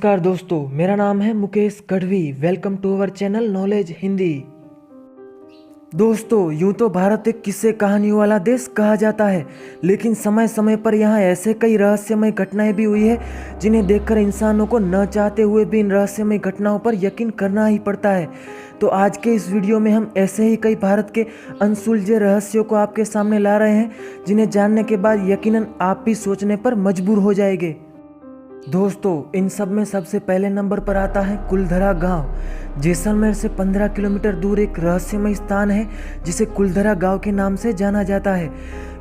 नमस्कार दोस्तों, मेरा नाम है Mukesh Gadhvi. Welcome to our channel knowledge Hindi. दोस्तों, यूं तो भारत एक किस्से कहानियों वाला देश कहा जाता है, लेकिन समय समय पर यहाँ ऐसे कई रहस्यमय घटनाएं भी हुई है जिन्हें देखकर इंसानों को न चाहते हुए भी इन रहस्यमय घटनाओं पर यकीन करना ही पड़ता है। तो आज के इस वीडियो में हम ऐसे ही कई भारत के अनसुलझे रहस्यों को आपके सामने ला रहे हैं, जिन्हें जानने के बाद यकीनन आप भी सोचने पर मजबूर हो जाएंगे। दोस्तों, इन सब में सबसे पहले नंबर पर आता है कुलधरा गांव। जैसलमेर से 15 किलोमीटर दूर एक रहस्यमय स्थान है जिसे कुलधरा गांव के नाम से जाना जाता है।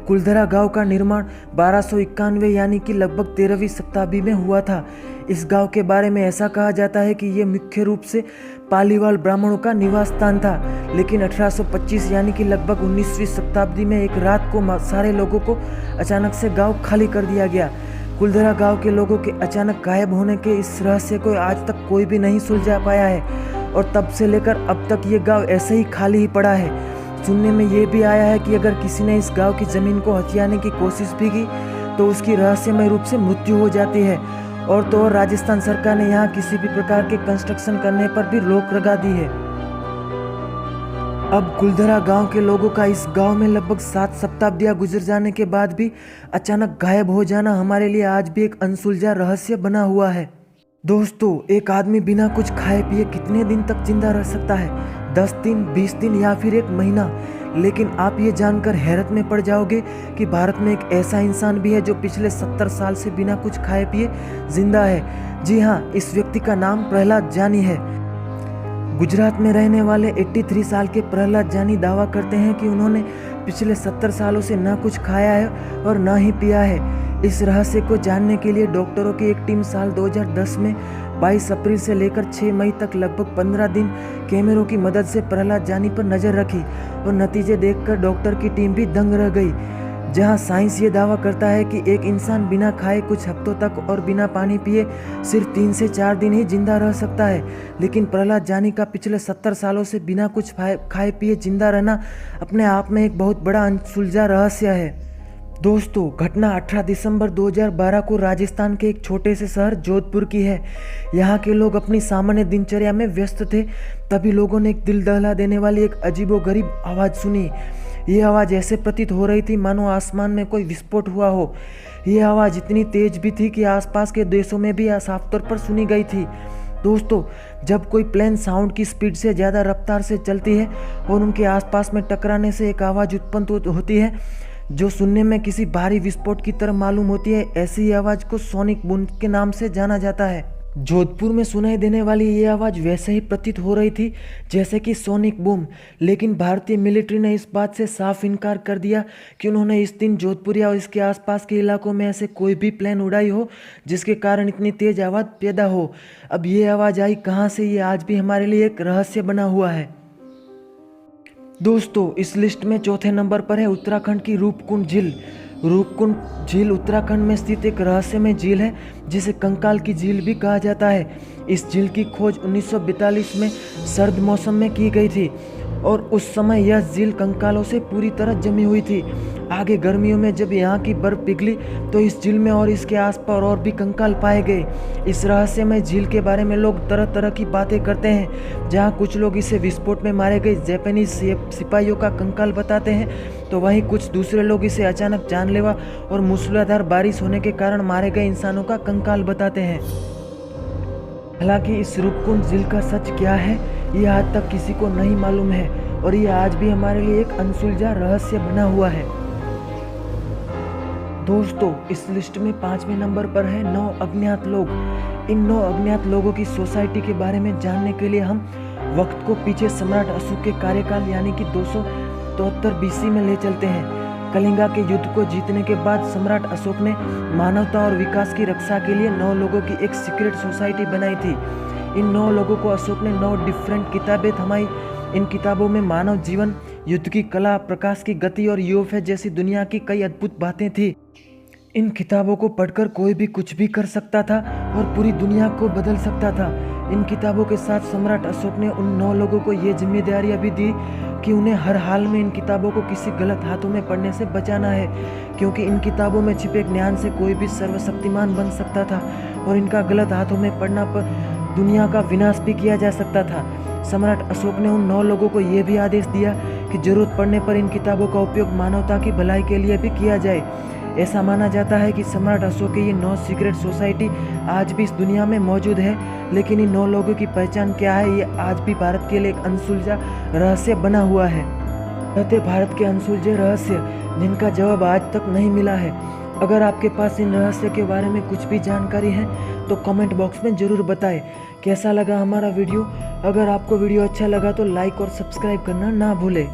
कुलधरा गांव का निर्माण 1291 यानी कि लगभग 13वीं शताब्दी में हुआ था। इस गांव के बारे में ऐसा कहा जाता है कि ये मुख्य रूप से पालीवाल ब्राह्मणों का निवास स्थान था, लेकिन 1825 यानी कि लगभग 19वीं शताब्दी में एक रात को सारे लोगों को अचानक से गाँव खाली कर दिया गया। कुलधरा गांव के लोगों के अचानक गायब होने के इस रहस्य को आज तक कोई भी नहीं सुलझा पाया है और तब से लेकर अब तक ये गांव ऐसे ही खाली ही पड़ा है। सुनने में ये भी आया है कि अगर किसी ने इस गांव की ज़मीन को हथियाने की कोशिश भी की तो उसकी रहस्यमय रूप से मृत्यु हो जाती है। और तो और राजस्थान सरकार ने यहाँ किसी भी प्रकार के कंस्ट्रक्शन करने पर भी रोक लगा दी है। अब कुलधरा गांव के लोगों का इस गांव में लगभग 7 शताब्दियां गुजर जाने के बाद भी अचानक गायब हो जाना हमारे लिए आज भी एक अनसुलझा रहस्य बना हुआ है। दोस्तों, एक आदमी बिना कुछ खाए पिए कितने दिन तक जिंदा रह सकता है? 10 दिन, 20 दिन या फिर एक महीना? लेकिन आप ये जानकर हैरत में पड़ जाओगे कि भारत में एक ऐसा इंसान भी है जो पिछले 70 साल से बिना कुछ खाए पिए जिंदा है। जी हाँ, इस व्यक्ति का नाम प्रहलाद जानी है। गुजरात में रहने वाले 83 साल के प्रहलाद जानी दावा करते हैं कि उन्होंने पिछले 70 सालों से न कुछ खाया है और न ही पिया है। इस रहस्य को जानने के लिए डॉक्टरों की एक टीम साल 2010 में 22 अप्रैल से लेकर 6 मई तक लगभग 15 दिन कैमरों की मदद से प्रहलाद जानी पर नज़र रखी और नतीजे देखकर डॉक्टर की टीम भी दंग रह गई। जहां साइंस ये दावा करता है कि एक इंसान बिना खाए कुछ हफ्तों तक और बिना पानी पिए सिर्फ 3 से 4 दिन ही जिंदा रह सकता है, लेकिन प्रहलाद जानी का पिछले 70 सालों से बिना कुछ खाए पिए जिंदा रहना अपने आप में एक बहुत बड़ा अनसुलझा रहस्य है। दोस्तों, घटना 18 दिसंबर 2012 को राजस्थान के एक छोटे से शहर जोधपुर की है। यहाँ के लोग अपनी सामान्य दिनचर्या में व्यस्त थे, तभी लोगों ने एक दिल दहला देने वाली एक अजीबोगरीब आवाज़ सुनी। ये आवाज़ ऐसे प्रतीत हो रही थी मानो आसमान में कोई विस्फोट हुआ हो। ये आवाज़ इतनी तेज भी थी कि आसपास के देशों में भी साफ तौर पर सुनी गई थी। दोस्तों, जब कोई प्लेन साउंड की स्पीड से ज़्यादा रफ्तार से चलती है और उनके आसपास में टकराने से एक आवाज़ उत्पन्न होती है जो सुनने में किसी भारी विस्फोट की तरह मालूम होती है, ऐसी ही आवाज़ को सोनिक बूम के नाम से जाना जाता है। जोधपुर में सुनाई देने वाली ये आवाज़ वैसे ही प्रतीत हो रही थी जैसे कि सोनिक बूम, लेकिन भारतीय मिलिट्री ने इस बात से साफ इनकार कर दिया कि उन्होंने इस दिन जोधपुर या इसके आसपास के इलाकों में ऐसे कोई भी प्लेन उड़ाई हो जिसके कारण इतनी तेज आवाज़ पैदा हो। अब ये आवाज़ आई कहाँ से, ये आज भी हमारे लिए एक रहस्य बना हुआ है। दोस्तों, इस लिस्ट में चौथे नंबर पर है उत्तराखंड की रूपकुंड झील। रूपकुंड झील उत्तराखंड में स्थित एक रहस्यमय झील है जिसे कंकाल की झील भी कहा जाता है। इस झील की खोज 1942 में सर्द मौसम में की गई थी और उस समय यह झील कंकालों से पूरी तरह जमी हुई थी। आगे गर्मियों में जब यहाँ की बर्फ पिघली तो इस झील में और इसके आसपास और भी कंकाल पाए गए। इस रहस्यमय झील के बारे में लोग तरह तरह की बातें करते हैं। जहाँ कुछ लोग इसे विस्फोट में मारे गए जापानी सिपाहियों का कंकाल बताते हैं, तो वहीं कुछ दूसरे लोग इसे अचानक जानलेवा और मूसलाधार बारिश होने के कारण मारे गए इंसानों का कंकाल बताते हैं। हालांकि इस रूपकुंड झील का सच क्या है ये आज तक किसी को नहीं मालूम है और ये आज भी हमारे लिए एक अनसुलझा रहस्य बना हुआ है। दोस्तों, इस लिस्ट में 5वें नंबर पर है 9 अज्ञात लोग। इन 9 अज्ञात लोगों की सोसाइटी के बारे में जानने के लिए हम वक्त को पीछे सम्राट अशोक के कार्यकाल यानी कि 273 BC में ले चलते हैं। कलिंगा के युद्ध को जीतने के बाद सम्राट अशोक ने मानवता और विकास की रक्षा के लिए 9 लोगों की एक सीक्रेट सोसाइटी बनाई थी। इन 9 लोगों को अशोक ने 9 डिफरेंट किताबें थमाई। इन किताबों में मानव जीवन, युद्ध की कला, प्रकाश की गति और यूएफओ जैसी दुनिया की कई अद्भुत बातें थी। इन किताबों को पढ़कर कोई भी कुछ भी कर सकता था और पूरी दुनिया को बदल सकता था। इन किताबों के साथ सम्राट अशोक ने उन 9 लोगों को ये जिम्मेदारियां भी दी कि उन्हें हर हाल में इन किताबों को किसी गलत हाथों में पढ़ने से बचाना है, क्योंकि इन किताबों में छिपे ज्ञान से कोई भी सर्वशक्तिमान बन सकता था और इनका गलत हाथों में पड़ना पर दुनिया का विनाश भी किया जा सकता था। सम्राट अशोक ने उन 9 लोगों को यह भी आदेश दिया कि जरूरत पड़ने पर इन किताबों का उपयोग मानवता की भलाई के लिए भी किया जाए। ऐसा माना जाता है कि सम्राट अशोक की ये 9 सीक्रेट सोसाइटी आज भी इस दुनिया में मौजूद है, लेकिन इन 9 लोगों की पहचान क्या है ये आज भी भारत के लिए एक अनसुलझा रहस्य बना हुआ है। रहते भारत के अनसुलझे रहस्य जिनका जवाब आज तक नहीं मिला है। अगर आपके पास इन रहस्य के बारे में कुछ भी जानकारी है तो कमेंट बॉक्स में ज़रूर बताएं। कैसा लगा हमारा वीडियो? अगर आपको वीडियो अच्छा लगा तो लाइक और सब्सक्राइब करना ना भूलें।